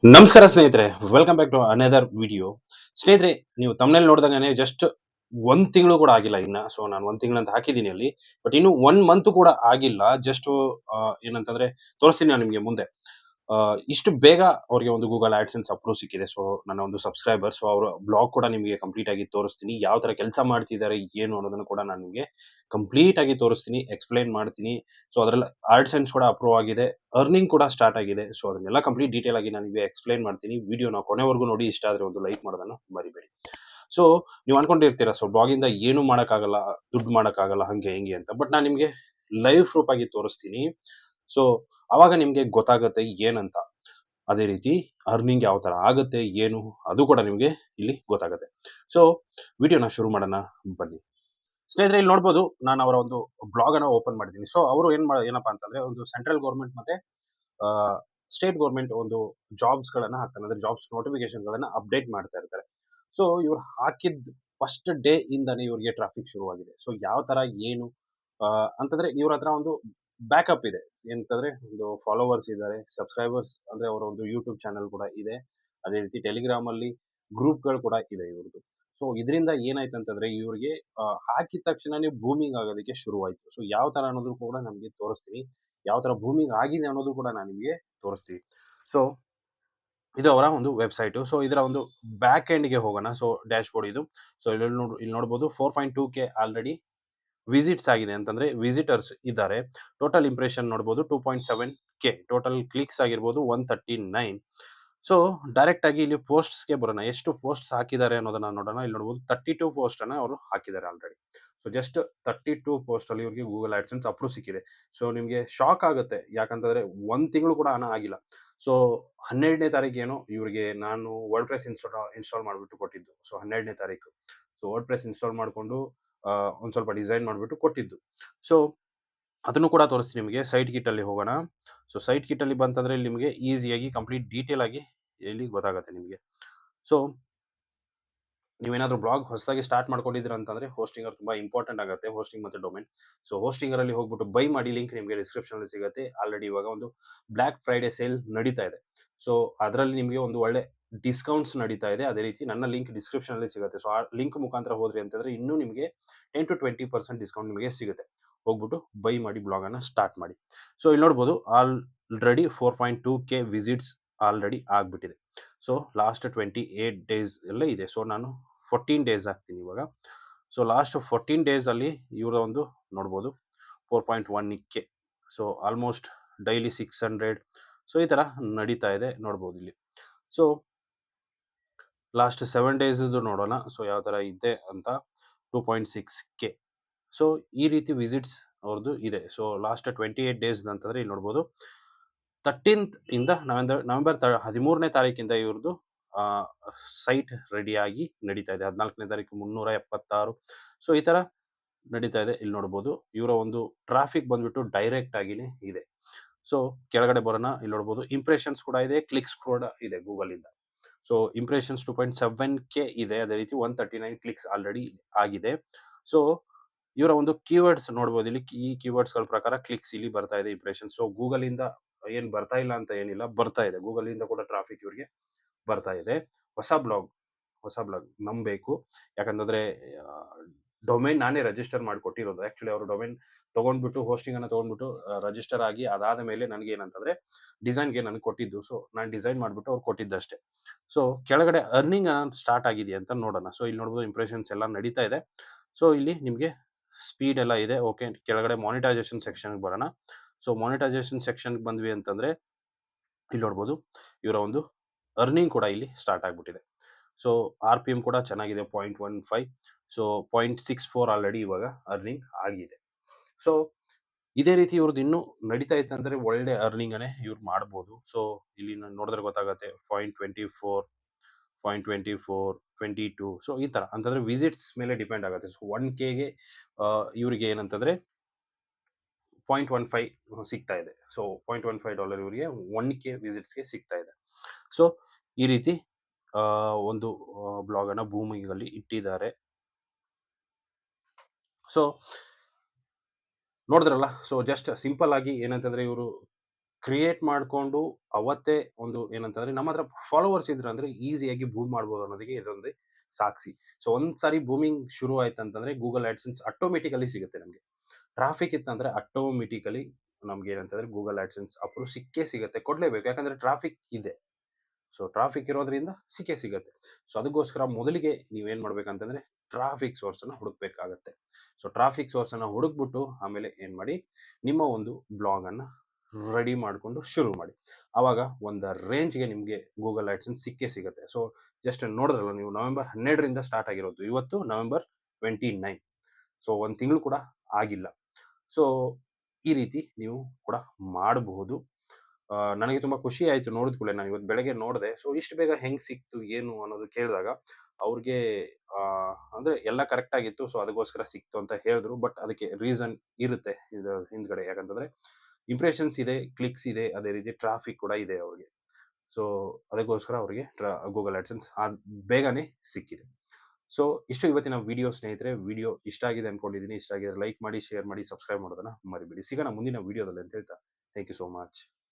ನಮಸ್ಕಾರ ಸ್ನೇಹಿತರೆ, welcome back to another video. ಸ್ನೇಹಿತರೆ, ನೀವು ತಮ್ಮನೇಲಿ ನೋಡ್ದಂಗೆ ಜಸ್ಟ್ 1 ತಿಂಗಳು ಕೂಡ ಆಗಿಲ್ಲ ಇನ್ನ. ಸೊ ನಾನು 1 ತಿಂಗಳಂತ ಹಾಕಿದ್ದೀನಿ ಅಲ್ಲಿ. ಬಟ್ ಇನ್ನು 1 ಮಂತ್ ಕೂಡ ಆಗಿಲ್ಲ. ಜಸ್ಟ್ ಏನಂತಂದ್ರೆ ತೋರಿಸ್ತೀನಿ ನಾನು ನಿಮಗೆ ಮುಂದೆ. ಇಷ್ಟು ಬೇಗ ಅವರಿಗೆ ಒಂದು ಗೂಗಲ್ ಆಡ್ಸೆನ್ಸ್ ಅಪ್ರೂವ್ ಸಿಕ್ಕಿದೆ. ಸೊ ನನ್ನ ಒಂದು ಸಬ್ಸ್ಕ್ರೈಬರ್, ಸೊ ಅವರ ಬ್ಲಾಗ್ ಕೂಡ ನಿಮಗೆ ಕಂಪ್ಲೀಟ್ ಆಗಿ ತೋರಿಸ್ತೀನಿ. ಯಾವ ತರ ಕೆಲಸ ಮಾಡ್ತಿದ್ದಾರೆ ಏನು ಅನ್ನೋದನ್ನು ಕೂಡ ನಾನು ನಿಮಗೆ ಕಂಪ್ಲೀಟ್ ಆಗಿ ತೋರಿಸ್ತೀನಿ, ಎಕ್ಸ್‌ಪ್ಲೇನ್ ಮಾಡ್ತೀನಿ. ಸೊ ಅದರಲ್ಲಿ ಆಡ್ಸೆನ್ಸ್ ಕೂಡ ಅಪ್ರೂವ್ ಆಗಿದೆ, ಅರ್ನಿಂಗ್ ಕೂಡ ಸ್ಟಾರ್ಟ್ ಆಗಿದೆ. ಸೊ ಅದನ್ನೆಲ್ಲ ಕಂಪ್ಲೀಟ್ ಡೀಟೇಲ್ ಆಗಿ ನಾನು ನಿಮಗೆ ಎಕ್ಸ್‌ಪ್ಲೇನ್ ಮಾಡ್ತೀನಿ. ವಿಡಿಯೋನ ಕೊನೆವರೆಗೂ ನೋಡಿ. ಇಷ್ಟ ಆದ್ರೆ ಒಂದು ಲೈಕ್ ಮಾಡೋದನ್ನ ಮರಿಬೇಡಿ. ಸೊ ನೀವು ಅನ್ಕೊಂಡಿರ್ತೀರಾ, ಸೊ ಬ್ಲಾಗಿಂದ ಏನು ಮಾಡಕ್ಕಾಗಲ್ಲ, ದುಡ್ಡು ಮಾಡಕ್ಕಾಗಲ್ಲ, ಹಂಗೆ ಹಿಂಗೆ ಅಂತ. ಬಟ್ ನಾನು ನಿಮಗೆ ಲೈವ್ ಪ್ರೂಫ್ ಆಗಿ ತೋರಿಸ್ತೀನಿ. ಸೊ ಅವಾಗ ನಿಮಗೆ ಗೊತ್ತಾಗುತ್ತೆ ಏನಂತ. ಅದೇ ರೀತಿ ಅರ್ನಿಂಗ್ ಯಾವ ತರ ಆಗುತ್ತೆ, ಏನು, ಅದು ಕೂಡ ನಿಮಗೆ ಇಲ್ಲಿ ಗೊತ್ತಾಗುತ್ತೆ. ಸೊ ವಿಡಿಯೋನ ಶುರು ಮಾಡೋಣ, ಬನ್ನಿ. ಸ್ನೇಹಿತರೆ, ಇಲ್ಲಿ ನೋಡ್ಬೋದು ನಾನು ಅವರ ಒಂದು ಬ್ಲಾಗ್ ಅನ್ನ ಓಪನ್ ಮಾಡಿದ್ದೀನಿ. ಸೊ ಅವರು ಏನಪ್ಪಾ ಅಂತಂದ್ರೆ ಒಂದು ಸೆಂಟ್ರಲ್ ಗೌರ್ಮೆಂಟ್ ಮತ್ತೆ ಸ್ಟೇಟ್ ಗೌರ್ಮೆಂಟ್ ಒಂದು ಜಾಬ್ಸ್ ಗಳನ್ನ ಹಾಕ್ತಾರೆ, ಅಂದ್ರೆ ಜಾಬ್ಸ್ ನೋಟಿಫಿಕೇಶನ್ ಗಳನ್ನ ಅಪ್ಡೇಟ್ ಮಾಡ್ತಾ ಇರ್ತಾರೆ. ಸೊ ಇವ್ರು ಹಾಕಿದ್ ಫಸ್ಟ್ ಡೇ ಇಂದಾನೆ ಇವ್ರಿಗೆ ಟ್ರಾಫಿಕ್ ಶುರುವಾಗಿದೆ. ಸೊ ಯಾವ ತರ ಏನು ಅಂತಂದ್ರೆ ಇವ್ರ ಹತ್ರ ಒಂದು ಬ್ಯಾಕಪ್ ಇದೆ. ಎಂತಂದ್ರೆ ಒಂದು ಫಾಲೋವರ್ಸ್ ಇದ್ದಾರೆ, ಸಬ್ಸ್ಕ್ರೈಬರ್ಸ್ ಅಂದ್ರೆ ಅವರ ಒಂದು ಯೂಟ್ಯೂಬ್ ಚಾನಲ್ ಕೂಡ ಇದೆ. ಅದೇ ರೀತಿ ಟೆಲಿಗ್ರಾಮ್ ಅಲ್ಲಿ ಗ್ರೂಪ್ಗಳು ಕೂಡ ಇದೆ ಇವ್ರದ್ದು. ಸೊ ಇದರಿಂದ ಏನಾಯ್ತು ಅಂತಂದ್ರೆ ಇವ್ರಿಗೆ ಹಾಕಿದ ತಕ್ಷಣನೇ ಬೂಮಿಂಗ್ ಆಗೋದಕ್ಕೆ ಶುರುವಾಯ್ತು. ಸೊ ಯಾವ ತರ ಅನ್ನೋದು ಕೂಡ ನಮಗೆ ತೋರಿಸ್ತೀನಿ. ಯಾವ ತರ ಬೂಮಿಂಗ್ ಆಗಿದೆ ಅನ್ನೋದು ಕೂಡ ನಾನು ನಿಮಗೆ ತೋರಿಸ್ತೀನಿ. ಸೊ ಇದು ಅವರ ಒಂದು ವೆಬ್ಸೈಟ್. ಸೊ ಇದರ ಒಂದು ಬ್ಯಾಕ್ ಎಂಡ್ಗೆ ಹೋಗೋಣ. ಸೊ ಡ್ಯಾಶ್ ಬೋರ್ಡ್ ಇದು. ಸೊ ಇಲ್ಲಿ ನೋಡಬಹುದು 4.2K ಆಲ್ರೆಡಿ ವಿಸಿಟ್ಸ್ ಆಗಿದೆ, ಅಂತಂದ್ರೆ ವಿಸಿಟರ್ಸ್ ಇದ್ದಾರೆ. ಟೋಟಲ್ ಇಂಪ್ರೆಷನ್ ನೋಡಬಹುದು 2.7K. ಟೋಟಲ್ ಕ್ಲಿಕ್ಸ್ ಆಗಿರ್ಬೋದು 139. ಸೊ ಡೈರೆಕ್ಟ್ ಆಗಿ ಇಲ್ಲಿ ಪೋಸ್ಟ್ಸ್ಗೆ ಬರೋಣ. ಎಷ್ಟು ಪೋಸ್ಟ್ಸ್ ಹಾಕಿದ್ದಾರೆ ಅನ್ನೋದನ್ನ ನೋಡೋಣ. ಇಲ್ಲಿ ನೋಡಬಹುದು 32 ಪೋಸ್ಟ್ ಅನ್ನ ಅವರು ಹಾಕಿದ್ದಾರೆ ಆಲ್ರೆಡಿ. ಸೊ ಜಸ್ಟ್ 32 ಪೋಸ್ಟ್ ಅಲ್ಲಿ ಇವರಿಗೆ ಗೂಗಲ್ ಆಡ್ಸೆನ್ಸ್ ಅಪ್ರೂವ್ ಸಿಕ್ಕಿದೆ. ಸೊ ನಿಮಗೆ ಶಾಕ್ ಆಗುತ್ತೆ, ಯಾಕಂತಂದ್ರೆ 1 ತಿಂಗಳು ಕೂಡ ಹಣ ಆಗಿಲ್ಲ. ಸೊ 12ನೇ ತಾರೀಕು ಏನೋ ಇವರಿಗೆ ನಾನು ವರ್ಡ್ ಪ್ರೆಸ್ ಇನ್ಸ್ಟಾಲ್ ಮಾಡಿಬಿಟ್ಟು ಕೊಟ್ಟಿದ್ದು. ಸೊ 12ನೇ ತಾರೀಕು ಸೊ ವರ್ಡ್ ಪ್ರೆಸ್ ಇನ್ಸ್ಟಾಲ್ ಮಾಡಿಕೊಂಡು ಒಂದು ಸ್ವಲ್ಪ ಡಿಸೈನ್ ಮಾಡಿಬಿಟ್ಟು ಕೊಟ್ಟಿದ್ದು. ಸೊ ಅದನ್ನು ಕೂಡ ತೋರಿಸ್ತೀನಿ ನಿಮಗೆ. ಸೈಟ್ ಕಿಟ್ ಅಲ್ಲಿ ಹೋಗೋಣ. ಸೊ ಸೈಟ್ ಕಿಟ್ ಅಲ್ಲಿ ಬಂತಂದ್ರೆ ಇಲ್ಲಿ ನಿಮಗೆ ಈಸಿಯಾಗಿ ಕಂಪ್ಲೀಟ್ ಡೀಟೇಲ್ ಆಗಿ ಇಲ್ಲಿ ಗೊತ್ತಾಗುತ್ತೆ ನಿಮಗೆ. ಸೊ ನೀವೇನಾದ್ರೂ ಬ್ಲಾಗ್ ಹೊಸದಾಗಿ ಸ್ಟಾರ್ಟ್ ಮಾಡ್ಕೊಂಡಿದ್ದೀರಾ ಅಂತಂದ್ರೆ ಹೋಸ್ಟಿಂಗರ್ ತುಂಬಾ ಇಂಪಾರ್ಟೆಂಟ್ ಆಗುತ್ತೆ, ಹೋಸ್ಟಿಂಗ್ ಮತ್ತೆ ಡೊಮೇನ್. ಸೊ ಹೋಸ್ಟಿಂಗರ್ ಅಲ್ಲಿ ಹೋಗ್ಬಿಟ್ಟು ಬೈ ಮಾಡಿ, ಲಿಂಕ್ ನಿಮಗೆ ಡಿಸ್ಕ್ರಿಪ್ಷನ್ ಅಲ್ಲಿ ಸಿಗುತ್ತೆ. ಆಲ್ರೆಡಿ ಇವಾಗ ಒಂದು ಬ್ಲಾಕ್ ಫ್ರೈಡೆ ಸೇಲ್ ನಡೀತಾ ಇದೆ. ಸೊ ಅದರಲ್ಲಿ ನಿಮಗೆ ಒಂದು ಒಳ್ಳೆ ಡಿಸ್ಕೌಂಟ್ಸ್ ನಡೀತಾ ಇದೆ. ಅದೇ ರೀತಿ ನನ್ನ ಲಿಂಕ್ ಡಿಸ್ಕ್ರಿಪ್ಷನ್ ಅಲ್ಲಿ ಸಿಗುತ್ತೆ. ಸೊ ಆ ಲಿಂಕ್ ಮುಖಾಂತರ ಹೋದ್ರಿ ಅಂತಂದ್ರೆ ಇನ್ನೂ ನಿಮಗೆ 10 to 20% ಡಿಸ್ಕೌಂಟ್ ನಿಮಗೆ ಸಿಗುತ್ತೆ. ಹೋಗ್ಬಿಟ್ಟು ಬೈ ಮಾಡಿ, ಬ್ಲಾಗ್ ಅನ್ನ ಸ್ಟಾರ್ಟ್ ಮಾಡಿ. ಸೊ ಇಲ್ಲಿ ನೋಡ್ಬೋದು ಆಲ್ರೆಡಿ 4.2K ವಿಸಿಟ್ಸ್ ಆಲ್ರೆಡಿ ಆಗ್ಬಿಟ್ಟಿದೆ. ಸೊ ಲಾಸ್ಟ್ 28 ಡೇಸ್ ಎಲ್ಲ ಇದೆ. ಸೊ ನಾನು 14 ಡೇಸ್ ಹಾಕ್ತೀನಿ ಇವಾಗ. ಸೊ ಲಾಸ್ಟ್ 14 ಡೇಸ್ ಅಲ್ಲಿ ಇವರ ಒಂದು ನೋಡ್ಬೋದು 4.1K. So almost daily 600. So ಈ ತರ ನಡೀತಾ ಇದೆ, ನೋಡ್ಬೋದು ಇಲ್ಲಿ. ಸೊ ಲಾಸ್ಟ್ 7 ಡೇಸ್ ನೋಡೋಣ. ಸೊ ಯಾವ ತರ ಇದೆ ಅಂತ. 2.6K. ಸೊ ಈ ರೀತಿ ವಿಸಿಟ್ಸ್ ಅವ್ರದ್ದು ಇದೆ. ಸೊ ಲಾಸ್ಟ್ 28 ಡೇಸ್ ಅಂತಂದ್ರೆ ಇಲ್ಲಿ ನೋಡ್ಬೋದು 13th ಇಂದ ನವೆಂಬರ್ 13ನೇ ತಾರೀಕಿಂದ ಇವ್ರದ್ದು ಸೈಟ್ ರೆಡಿಯಾಗಿ ನಡೀತಾ ಇದೆ. 14ನೇ ತಾರೀಕು 376. ಸೊ ಈ ತರ ನಡೀತಾ ಇದೆ. ಇಲ್ಲಿ ನೋಡ್ಬೋದು ಇವರ ಒಂದು ಟ್ರಾಫಿಕ್ ಬಂದ್ಬಿಟ್ಟು ಡೈರೆಕ್ಟ್ ಆಗಿನೇ ಇದೆ. ಸೊ ಕೆಳಗಡೆ ಬರೋಣ. ಇಲ್ಲಿ ನೋಡ್ಬೋದು ಇಂಪ್ರೆಷನ್ಸ್ ಕೂಡ ಇದೆ, ಕ್ಲಿಕ್ಸ್ ಕೂಡ ಇದೆ ಗೂಗಲ್ ಇಂದ. ಸೊ ಇಂಪ್ರೆಷನ್ಸ್ 2.7K ಇದೆ. ಅದೇ ರೀತಿ 139 ಕ್ಲಿಕ್ಸ್ ಆಲ್ರೆಡಿ ಆಗಿದೆ. ಸೊ ಇವರ ಒಂದು ಕೀವರ್ಡ್ಸ್ ನೋಡ್ಬೋದು ಇಲ್ಲಿ. ಈ ಕೀವರ್ಡ್ಸ್ ಗಳ ಪ್ರಕಾರ ಕ್ಲಿಕ್ಸ್ ಇಲ್ಲಿ ಬರ್ತಾ ಇದೆ, ಇಂಪ್ರೆಷನ್ಸ್. ಸೊ ಗೂಗಲ್ ಇಂದ ಏನ್ ಬರ್ತಾ ಇಲ್ಲ ಅಂತ ಏನಿಲ್ಲ, ಬರ್ತಾ ಇದೆ. ಗೂಗಲ್ ಇಂದ ಕೂಡ ಟ್ರಾಫಿಕ್ ಇವರಿಗೆ ಬರ್ತಾ ಇದೆ. ಹೊಸ ಬ್ಲಾಗ್ ನಂಬಬೇಕು. ಯಾಕಂತಂದ್ರೆ ಡೊಮೇನ್ ನಾನೇ ರಿಜಿಸ್ಟರ್ ಮಾಡಿ ಕೊಟ್ಟಿರೋದು. ಆಕ್ಚುಲಿ ಅವರು ಡೊಮೇನ್ ತಗೊಂಡ್ಬಿಟ್ಟು, ಹೋಸ್ಟಿಂಗ್ ಅನ್ನ ತಗೊಂಡ್ಬಿಟ್ಟು ರಿಜಿಸ್ಟರ್ ಆಗಿ ಅದಾದ ಮೇಲೆ ನನಗೆ ಏನಂತಂದ್ರೆ ಡಿಸೈನ್ಗೆ ನನಗೆ ಕೊಟ್ಟಿದ್ದು. ಸೊ ನಾನು ಡಿಸೈನ್ ಮಾಡ್ಬಿಟ್ಟು ಅವ್ರು ಕೊಟ್ಟಿದ್ದಷ್ಟೇ. ಸೊ ಕೆಳಗಡೆ ಅರ್ನಿಂಗ್ ಸ್ಟಾರ್ಟ್ ಆಗಿದೆ ಅಂತ ನೋಡೋಣ. ಸೊ ಇಲ್ಲಿ ನೋಡ್ಬೋದು ಇಂಪ್ರೆಷನ್ಸ್ ಎಲ್ಲ ನಡೀತಾ ಇದೆ. ಸೊ ಇಲ್ಲಿ ನಿಮಗೆ ಸ್ಪೀಡ್ ಎಲ್ಲ ಇದೆ. ಓಕೆ, ಕೆಳಗಡೆ ಮಾನಿಟೈಸೇಷನ್ ಸೆಕ್ಷನ್ಗೆ ಬರೋಣ. ಸೊ ಮಾನಿಟೈಸೇಷನ್ ಸೆಕ್ಷನ್ಗೆ ಬಂದ್ವಿ ಅಂತಂದ್ರೆ ಇಲ್ಲಿ ನೋಡ್ಬೋದು ಇವರ ಒಂದು ಅರ್ನಿಂಗ್ ಕೂಡ ಇಲ್ಲಿ ಸ್ಟಾರ್ಟ್ ಆಗ್ಬಿಟ್ಟಿದೆ. ಸೊ RPM ಕೂಡ ಚೆನ್ನಾಗಿದೆ, 0.15. ಸೊ 0.64 ಆಲ್ರೆಡಿ ಇವಾಗ ಅರ್ನಿಂಗ್ ಆಗಿದೆ. ಸೊ ಇದೇ ರೀತಿ ಇವ್ರದ್ದು ಇನ್ನೂ ನಡೀತಾ ಇತ್ತಂದ್ರೆ ಒಳ್ಳೆ ಅರ್ನಿಂಗ್ ಅನ್ನೇ ಇವ್ರು ಮಾಡ್ಬೋದು. ಸೊ ಇಲ್ಲಿ ನೋಡಿದ್ರೆ ಗೊತ್ತಾಗುತ್ತೆ 0.24, 0.24, 22. ಸೊ ಈ ತರ ಅಂತಂದ್ರೆ ವಿಸಿಟ್ಸ್ ಮೇಲೆ ಡಿಪೆಂಡ್ ಆಗುತ್ತೆ. ಸೊ 1Kಗೆ ಇವರಿಗೆ ಏನಂತಂದ್ರೆ 0.15 ಸಿಗ್ತಾ ಇದೆ. ಸೊ $0.15 ಇವರಿಗೆ 1K ವಿಸಿಟ್ಸ್ಗೆ ಸಿಗ್ತಾ ಇದೆ. ಸೊ ಈ ರೀತಿ ಒಂದು ಬ್ಲಾಗ್ ಅನ್ನ ಬೂಮಿಂಗ್ ಅಲ್ಲಿ ಇಟ್ಟಿದ್ದಾರೆ. ಸೊ ನೋಡಿದ್ರಲ್ಲ. ಸೊ ಜಸ್ಟ್ ಸಿಂಪಲ್ ಆಗಿ ಏನಂತಂದ್ರೆ ಇವರು ಕ್ರಿಯೇಟ್ ಮಾಡ್ಕೊಂಡು ಅವತ್ತೇ ಒಂದು ಏನಂತಂದ್ರೆ ನಮ್ಮ ಹತ್ರ ಫಾಲೋವರ್ಸ್ ಇದ್ರಂದ್ರೆ ಈಸಿಯಾಗಿ ಬೂಮ್ ಮಾಡ್ಬೋದು ಅನ್ನೋದಕ್ಕೆ ಇದೊಂದು ಸಾಕ್ಷಿ. ಸೊ ಒಂದ್ಸಾರಿ ಬೂಮಿಂಗ್ ಶುರು ಆಯ್ತಂತಂದ್ರೆ ಗೂಗಲ್ ಆಡ್ಸೆನ್ಸ್ ಆಟೋಮೆಟಿಕಲಿ ಸಿಗುತ್ತೆ ನಮ್ಗೆ. ಟ್ರಾಫಿಕ್ ಇತ್ತಂದ್ರೆ ಆಟೋಮೆಟಿಕಲಿ ನಮ್ಗೆ ಏನಂತಂದ್ರೆ ಗೂಗಲ್ ಆಡ್ಸೆನ್ಸ್ ಅಪ್ರೂವ್ ಸಿಕ್ಕೇ ಸಿಗುತ್ತೆ. ಕೊಡ್ಲೇಬೇಕು. ಯಾಕಂದ್ರೆ ಟ್ರಾಫಿಕ್ ಇದೆ. ಸೊ ಟ್ರಾಫಿಕ್ ಇರೋದ್ರಿಂದ ಸಿಕ್ಕೇ ಸಿಗುತ್ತೆ. ಸೊ ಅದಕ್ಕೋಸ್ಕರ ಮೊದಲಿಗೆ ನೀವೇನ್ ಮಾಡ್ಬೇಕಂತಂದ್ರೆ ಟ್ರಾಫಿಕ್ ಸೋರ್ಸ್ ಅನ್ನ ಹುಡುಕ್ಬೇಕಾಗತ್ತೆ. ಸೊ ಟ್ರಾಫಿಕ್ ಸೋರ್ಸ್ ಅನ್ನ ಹುಡುಕ್ಬಿಟ್ಟು ಆಮೇಲೆ ಏನ್ ಮಾಡಿ ನಿಮ್ಮ ಒಂದು ಬ್ಲಾಗ್ ಅನ್ನ ರೆಡಿ ಮಾಡ್ಕೊಂಡು ಶುರು ಮಾಡಿ. ಆವಾಗ ಒಂದು ರೇಂಜ್‌ಗೆ ನಿಮ್ಗೆ ಗೂಗಲ್ ಆಡ್ಸೆನ್ಸ್ ಸಿಕ್ಕೇ ಸಿಗುತ್ತೆ. ಸೊ ಜಸ್ಟ್ ನೋಡಿದ್ರಲ್ಲ ನೀವು ನವೆಂಬರ್ 12ರಿಂದ ಸ್ಟಾರ್ಟ್ ಆಗಿರೋದು. ಇವತ್ತು ನವೆಂಬರ್ 29. ಸೊ 1 ತಿಂಗಳು ಕೂಡ ಆಗಿಲ್ಲ. ಸೊ ಈ ರೀತಿ ನೀವು ಕೂಡ ಮಾಡಬಹುದು. ನನಗೆ ತುಂಬಾ ಖುಷಿ ಆಯ್ತು ನೋಡಿದ ಕೂಡಲೇ. ನಾನು ಇವತ್ತು ಬೆಳಗ್ಗೆ ನೋಡಿದೆ. ಸೊ ಇಷ್ಟು ಬೇಗ ಹೆಂಗ್ ಸಿಕ್ತು ಏನು ಅನ್ನೋದು ಕೇಳಿದಾಗ ಅವ್ರಿಗೆ ಅಂದ್ರೆ ಎಲ್ಲ ಕರೆಕ್ಟ್ ಆಗಿತ್ತು. ಸೊ ಅದಕ್ಕೋಸ್ಕರ ಸಿಕ್ತು ಅಂತ ಹೇಳಿದ್ರು. ಬಟ್ ಅದಕ್ಕೆ ರೀಸನ್ ಇರುತ್ತೆ ಇದು ಹಿಂದ್ಗಡೆ. ಯಾಕಂತಂದ್ರೆ ಇಂಪ್ರೆಷನ್ಸ್ ಇದೆ, ಕ್ಲಿಕ್ಸ್ ಇದೆ, ಅದೇ ರೀತಿ ಟ್ರಾಫಿಕ್ ಕೂಡ ಇದೆ ಅವ್ರಿಗೆ. ಸೊ ಅದಕ್ಕೋಸ್ಕರ ಅವರಿಗೆ ಗೂಗಲ್ ಆಡ್ಸೆನ್ಸ್ ಬೇಗನೆ ಸಿಕ್ಕಿದೆ. ಸೊ ಇಷ್ಟು ಇವತ್ತಿನ ವಿಡಿಯೋ ಸ್ನೇಹಿತರೆ. ವಿಡಿಯೋ ಇಷ್ಟ ಆಗಿದೆ ಅನ್ಕೊಂಡಿದ್ದೀನಿ. ಇಷ್ಟ ಆಗಿದ್ರೆ ಲೈಕ್ ಮಾಡಿ, ಶೇರ್ ಮಾಡಿ, ಸಬ್ಸ್ಕ್ರೈಬ್ ಮಾಡೋದನ್ನ ಮರಿಬೇಡಿ. ಸಿಗೋಣ ಮುಂದಿನ ವಿಡಿಯೋದಲ್ಲಿ ಅಂತ ಹೇಳ್ತಾ ಥ್ಯಾಂಕ್ ಯು ಸೋ ಮಚ್.